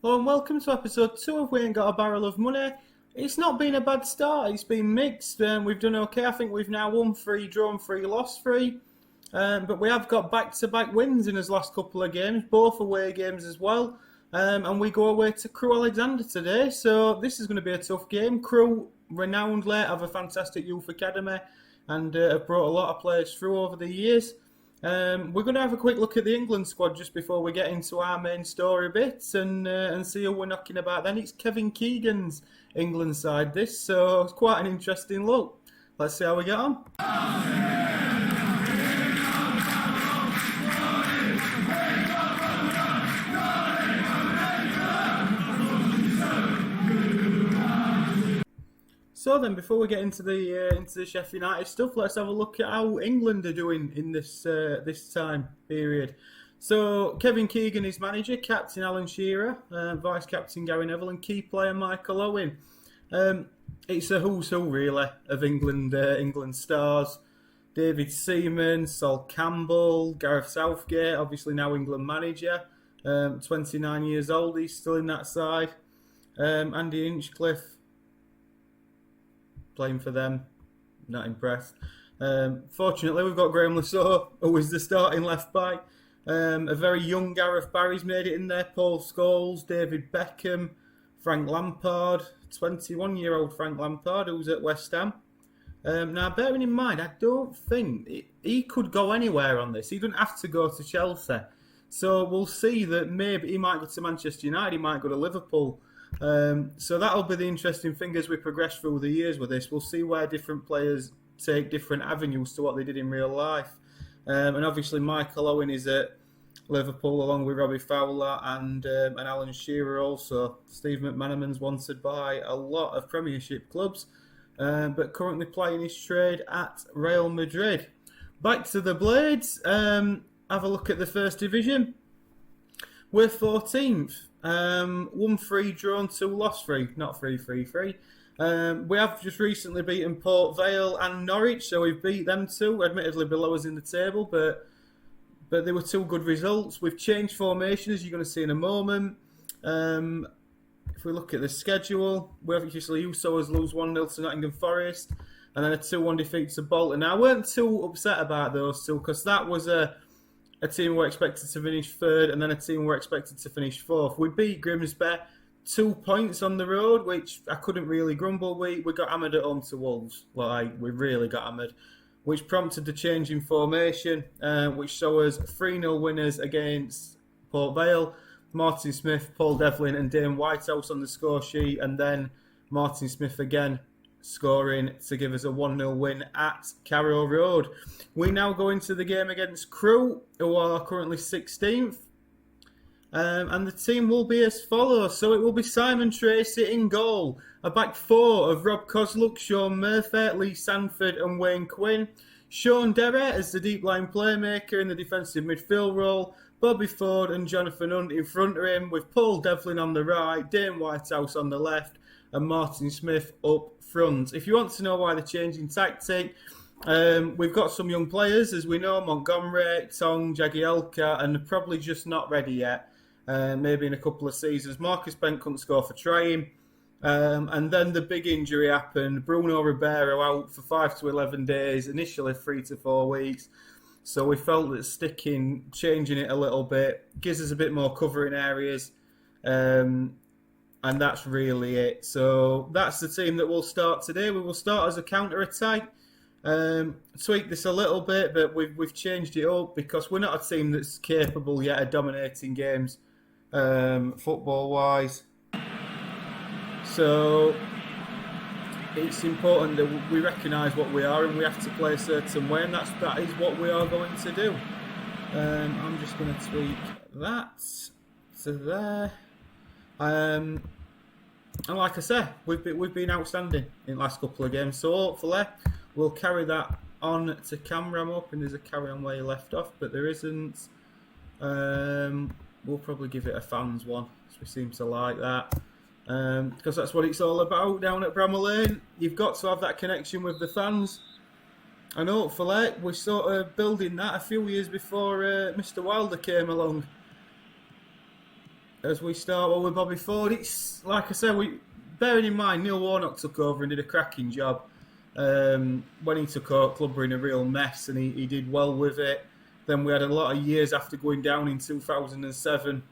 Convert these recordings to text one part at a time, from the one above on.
Hello and welcome to episode 2 of We Ain't Got a Barrel of Money. It's not been a bad start, it's been mixed. We've done okay. I think we've now won 3, drawn 3, lost 3. But we have got back-to-back wins in his last couple of games, both away games as well. And we go away to Crewe Alex today, so this is going to be a tough game. Crewe, renowned late, have a fantastic youth academy and have brought a lot of players through over the years. We're going to have a quick look at the England squad just before we get into our main story bits and see who we're knocking about. Then it's Kevin Keegans England side this, so it's quite an interesting look. Let's see how we get on. So then, before we get into the Sheffield United stuff, let's have a look at how England are doing in this time period. So Kevin Keegan is manager, captain Alan Shearer, vice captain Gary Neville, and key player Michael Owen. It's a who's who really of England stars. David Seaman, Sol Campbell, Gareth Southgate, obviously now England manager, 29 years old, he's still in that side. Andy Hinchcliffe, playing for them, not impressed. Fortunately, we've got Graham Lasso, who is the starting left back. A very young Gareth Barry's made it in there. Paul Scholes, David Beckham, Frank Lampard, 21-year-old Frank Lampard, who's at West Ham. Now, bearing in mind, I don't think he could go anywhere on this. He doesn't have to go to Chelsea. So we'll see that maybe he might go to Manchester United, he might go to Liverpool. So that'll be the interesting thing as we progress through the years with this. We'll see where different players take different avenues to what they did in real life. And obviously Michael Owen is at Liverpool along with Robbie Fowler and Alan Shearer also. Steve McManaman's wanted by a lot of Premiership clubs, but currently playing his trade at Real Madrid. Back to the Blades. Have a look at the First Division. We're 14th. 1-3, drawn 2, lost 3. Not 3-3-3. We have just recently beaten Port Vale and Norwich, so we've beat them two, admittedly below us in the table, but they were two good results. We've changed formation, as you're going to see in a moment. If we look at the schedule, we obviously you saw us lose 1-0 to Nottingham Forest, and then a 2-1 defeat to Bolton. Now, I weren't too upset about those two, because that was a team we're expected to finish third, and then a team we're expected to finish fourth. We beat Grimsby 2 points on the road, which I couldn't really grumble. We got hammered at home to Wolves. We really got hammered, which prompted the change in formation, which saw us 3-0 winners against Port Vale. Martin Smith, Paul Devlin and Dane Whitehouse on the score sheet, and then Martin Smith again scoring to give us a 1-0 win at Carrow Road. We now go into the game against Crewe, who are currently 16th. And the team will be as follows. So it will be Simon Tracy in goal. A back four of Rob Kozluk, Sean Murphy, Lee Sanford and Wayne Quinn. Sean Derry as the deep line playmaker in the defensive midfield role. Bobby Ford and Jonathan Hunt in front of him, with Paul Devlin on the right, Dane Whitehouse on the left and Martin Smith up front. If you want to know why they're changing tactic, we've got some young players, as we know, Montgomery, Tong, Jagielka, and they're probably just not ready yet. Maybe in a couple of seasons. Marcus Bent couldn't score for trying. And then the big injury happened. Bruno Ribeiro out for 5 to 11 days, initially 3 to 4 weeks. So we felt that changing it a little bit, gives us a bit more cover in areas. And that's really it. So that's the team that will start today. We will start as a counter-attack. Tweak this a little bit, but we've changed it up because we're not a team that's capable yet of dominating games football-wise. So it's important that we recognise what we are and we have to play a certain way, and that is what we are going to do. I'm just going to tweak that to there. And like I say, we've been outstanding in the last couple of games, so hopefully we'll carry that on to camera. I'm hoping there's a carry on where you left off, but there isn't. We'll probably give it a fans one, as we seem to like that, because that's what it's all about down at Bramall Lane. You've got to have that connection with the fans, and hopefully we're sort of building that a few years before Mr. Wilder came along. as we start with Bobby Ford, it's like I said, bearing in mind Neil Warnock took over and did a cracking job. When he took over, club were in a real mess, and he did well with it. Then we had a lot of years after going down in 2007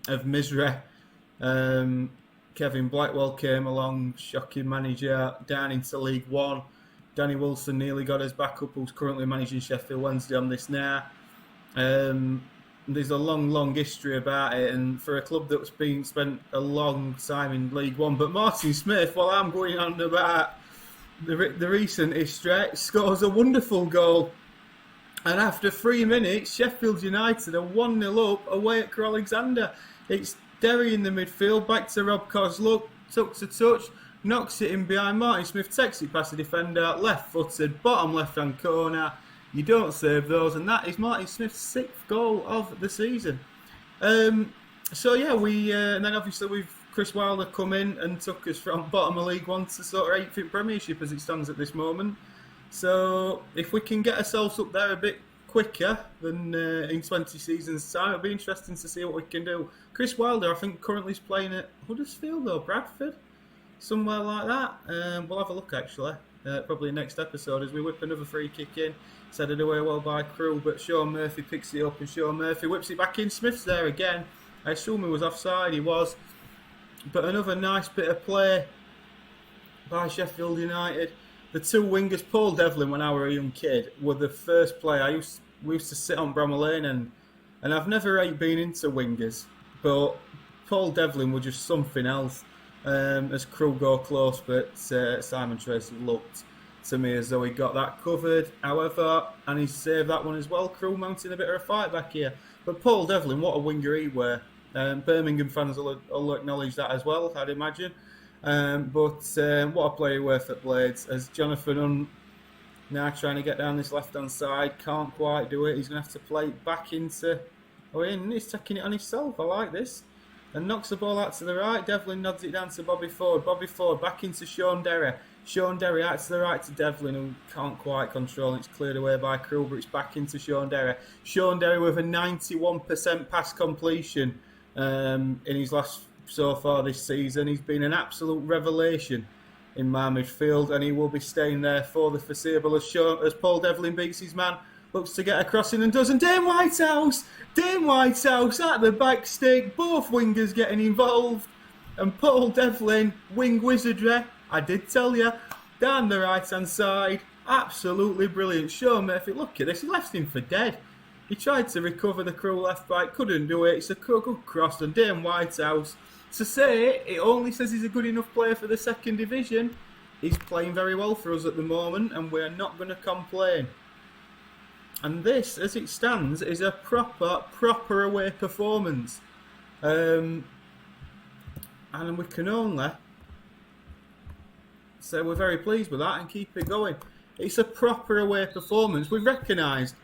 of misery. Kevin Blackwell came along, shocking manager, down into League One. Danny Wilson nearly got us back up, who's currently managing Sheffield Wednesday on this now. There's a long history about it, and for a club that's been spent a long time in League One. But Martin Smith, while I'm going on about the recent history, scores a wonderful goal. And after 3 minutes, Sheffield United are 1-0 up away at Crewe Alexander. It's Derry in the midfield, back to Rob Kozluk, tucks a touch, knocks it in behind Martin Smith, takes it past the defender, left-footed, bottom left-hand corner. You don't save those, and that is Martin Smith's 6th goal of the season. So yeah, and then obviously we've Chris Wilder come in and took us from bottom of League One to sort of 8th in Premiership as it stands at this moment. So if we can get ourselves up there a bit quicker than in 20 seasons' time, it'll be interesting to see what we can do. Chris Wilder, I think, currently is playing at Huddersfield or Bradford, somewhere like that. We'll have a look actually, probably next episode as we whip another free kick in. It's headed away well by Crewe, but Sean Murphy picks it up and Sean Murphy whips it back in. Smith's there again. I assume he was offside, he was. But another nice bit of play by Sheffield United. The two wingers, Paul Devlin, when I was a young kid, were the first player. We used to sit on Bramall Lane, and I've never been into wingers, but Paul Devlin was just something else. As Crewe go close, but Simon Tracy looked to me as though he got that covered. However, and he saved that one as well. Crewe mounting a bit of a fight back here. But Paul Devlin, what a winger he were. Birmingham fans will acknowledge that as well, I'd imagine. But what a player he were for Blades. As Jonathan Hunt now trying to get down this left-hand side, can't quite do it. He's going to have to play it back into... he's taking it on himself. I like this. And knocks the ball out to the right. Devlin nods it down to Bobby Ford. Bobby Ford back into Sean Derry. Sean Derry out to the right to Devlin, who can't quite control it. It's cleared away by Crewe, but it's back into Sean Derry. Sean Derry with a 91% pass completion in his last so far this season. He's been an absolute revelation in my midfield, and he will be staying there for the foreseeable as Paul Devlin beats his man. Looks to get a crossing and doesn't. Dane Whitehouse at the back stick. Both wingers getting involved. And Paul Devlin, wing wizardry, I did tell you, down the right-hand side. Absolutely brilliant. Sean Murphy, look at this, he left him for dead. He tried to recover the Crewe left back, couldn't do it. It's a good cross on Dane Whitehouse. To say it only says he's a good enough player for the second division. He's playing very well for us at the moment, and we're not going to complain. And this, as it stands, is a proper away performance. And we can only say we're very pleased with that and keep it going. It's a proper away performance. We've recognised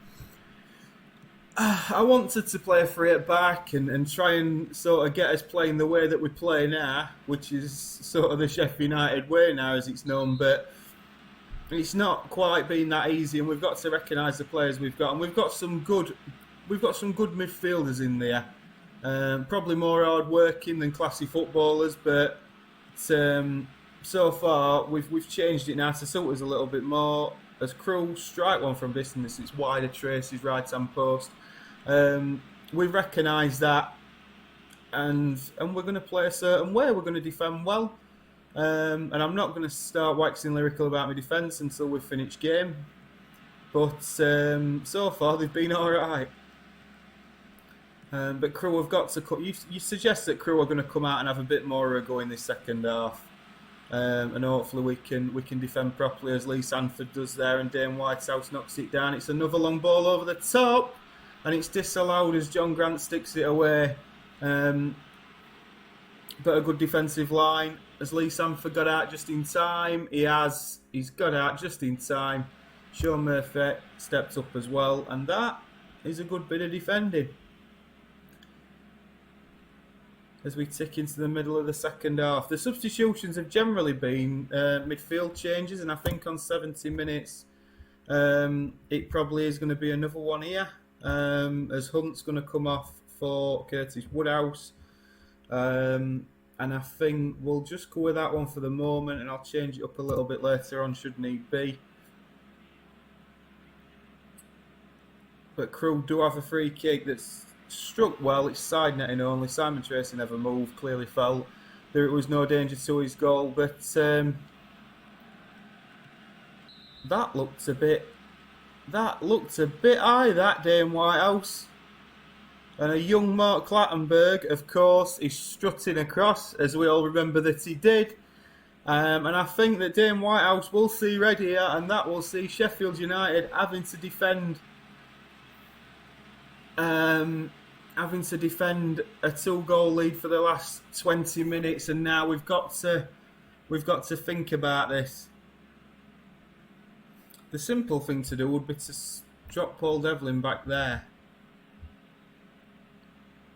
I wanted to play a free at back and try and sort of get us playing the way that we play now, which is sort of the Sheffield United way now as it's known, but it's not quite been that easy, and we've got to recognise the players we've got, and we've got some good midfielders in there. Probably more hard working than classy footballers, but so far we've changed it now to suit us a little bit more. As Crewe strike one from distance, it's wider Tracy's right hand post. We've recognised that, and we're going to play a certain way. We're going to defend well. And I'm not going to start waxing lyrical about my defence until we've finished game. But so far they've been alright. But Crewe have got to cut. You suggest that Crewe are going to come out and have a bit more of a go in this second half. And hopefully we can defend properly as Lee Sanford does there, and Dane Whitehouse knocks it down. It's another long ball over the top, and it's disallowed as John Grant sticks it away. But a good defensive line as Lee Sanford got out just in time. He's got out just in time. Sean Murphy stepped up as well, and that is a good bit of defending. As we tick into the middle of the second half, the substitutions have generally been midfield changes, and I think on 70 minutes it probably is going to be another one here, as Hunt's going to come off for Curtis Woodhouse. And I think we'll just go with that one for the moment, and I'll change it up a little bit later on should need be. But Crewe do have a free kick that's struck well. It's side netting only. Simon Tracy never moved. Clearly felt there was no danger to his goal. But that looked a bit high, that day in Whitehouse. And a young Mark Clattenburg, of course, is strutting across, as we all remember that he did. And I think that Dane Whitehouse will see red here, and that will see Sheffield United having to defend a 2-goal lead for the last 20 minutes, and now we've got to think about this. The simple thing to do would be to drop Paul Devlin back there.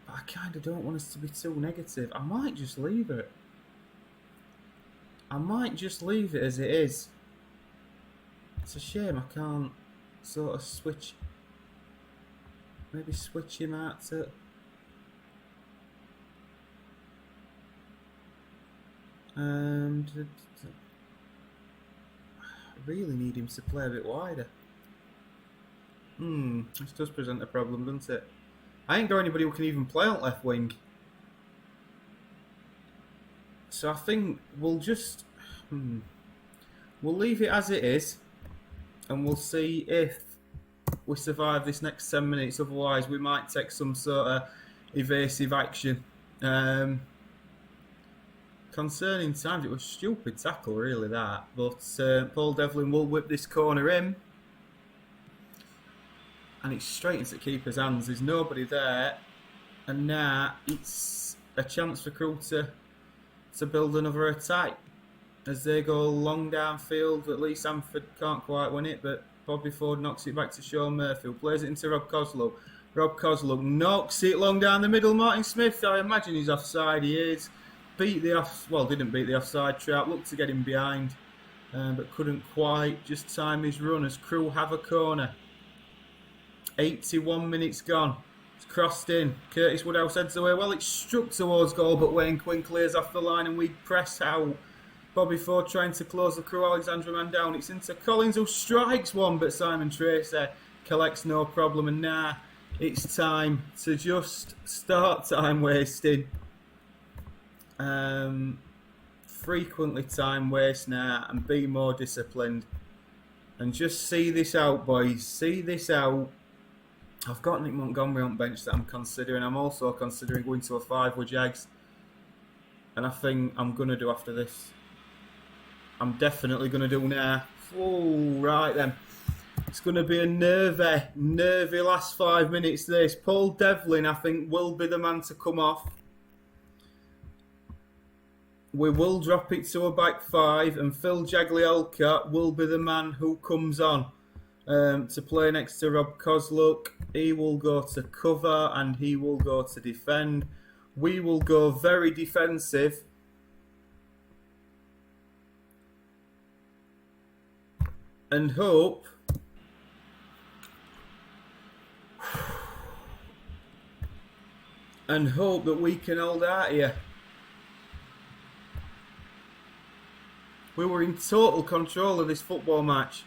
But I kind of don't want us to be too negative. I might just leave it. As it is. It's a shame I can't sort of switch. Maybe switch him out to... I really need him to play a bit wider. This does present a problem, doesn't it? I ain't got anybody who can even play on left wing. So I think we'll just... We'll leave it as it is. And we'll see if we survive this next 10 minutes. Otherwise, we might take some sort of evasive action. Concerning times, it was a stupid tackle, really, that. But Paul Devlin will whip this corner in. And it's straight into the keeper's hands. There's nobody there. And now it's a chance for Crewe to build another attack. As they go long downfield, at least Sanford can't quite win it, but Bobby Ford knocks it back to Sean Murphy, who plays it into Rob Kozluk. Rob Kozluk knocks it long down the middle. Martin Smith, I imagine he's offside. He is. Didn't beat the offside trap. Looked to get him behind, but couldn't quite just time his run as Crewe have a corner. 81 minutes gone. It's crossed in. Curtis Woodhouse heads away. Well, it's struck towards goal, but Wayne Quinn clears off the line and we press out. Bobby Ford trying to close the Crewe Alexandra man down. It's into Collins, who strikes one, but Simon Tracy collects no problem. And now it's time to just start time wasting. Frequently time waste now and be more disciplined. And just see this out, boys. See this out. I've got Nick Montgomery on bench that I'm considering. I'm also considering going to a 5 with Jags. And I think I'm going to do after this. I'm definitely going to do now. Oh, right then. It's going to be a nervy last 5 minutes this. Paul Devlin, I think, will be the man to come off. We will drop it to a back 5 and Phil Jagielka will be the man who comes on to play next to Rob Kozluk. He will go to cover and he will go to defend. We will go very defensive. And hope that we can hold out here. We were in total control of this football match.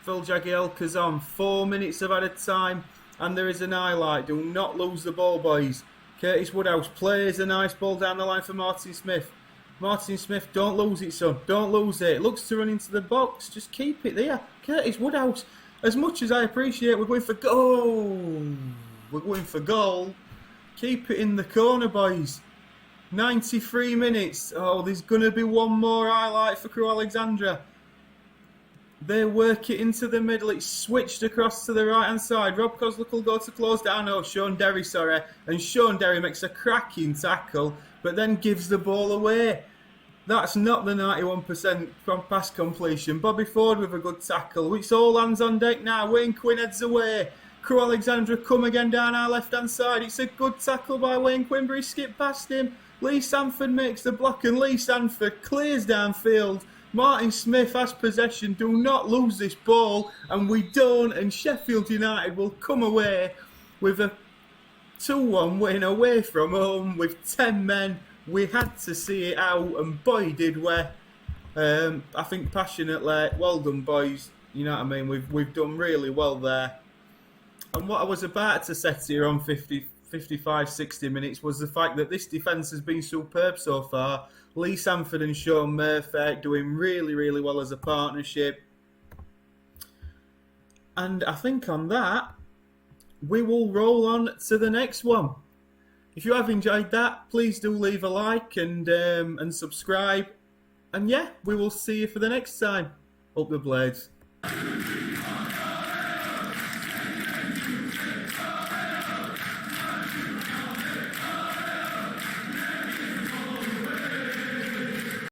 Phil Jagielka's on. 4 minutes of added time. And there is an highlight. Do not lose the ball, boys. Curtis Woodhouse plays a nice ball down the line for Martin Smith. Martin Smith, don't lose it, son. Don't lose it. Looks to run into the box. Just keep it there. Curtis Woodhouse, as much as I appreciate we're going for goal. We're going for goal. Keep it in the corner, boys. 93 minutes. Oh, there's going to be one more highlight for Crewe Alexandra. They work it into the middle. It's switched across to the right-hand side. Rob Kozluk will go to close down. Oh, Sean Derry, sorry. And Sean Derry makes a cracking tackle, but then gives the ball away. That's not the 91% from pass completion. Bobby Ford with a good tackle. It's all hands on deck now. Wayne Quinn heads away. Crewe Alexandra come again down our left-hand side. It's a good tackle by Wayne Quinn, but he skipped past him. Lee Sanford makes the block and Lee Sanford clears downfield. Martin Smith has possession. Do not lose this ball. And we don't. And Sheffield United will come away with a 2-1 win away from home with 10 men. We had to see it out, and boy did we. I think passionately, well done boys. You know what I mean? We've done really well there. And what I was about to set here on 55, 60 minutes was the fact that this defence has been superb so far. Lee Sanford and Sean Murphy doing really, really well as a partnership. And I think on that, we will roll on to the next one. If you have enjoyed that, please do leave a like and subscribe. And yeah, we will see you for the next time. Up the blades.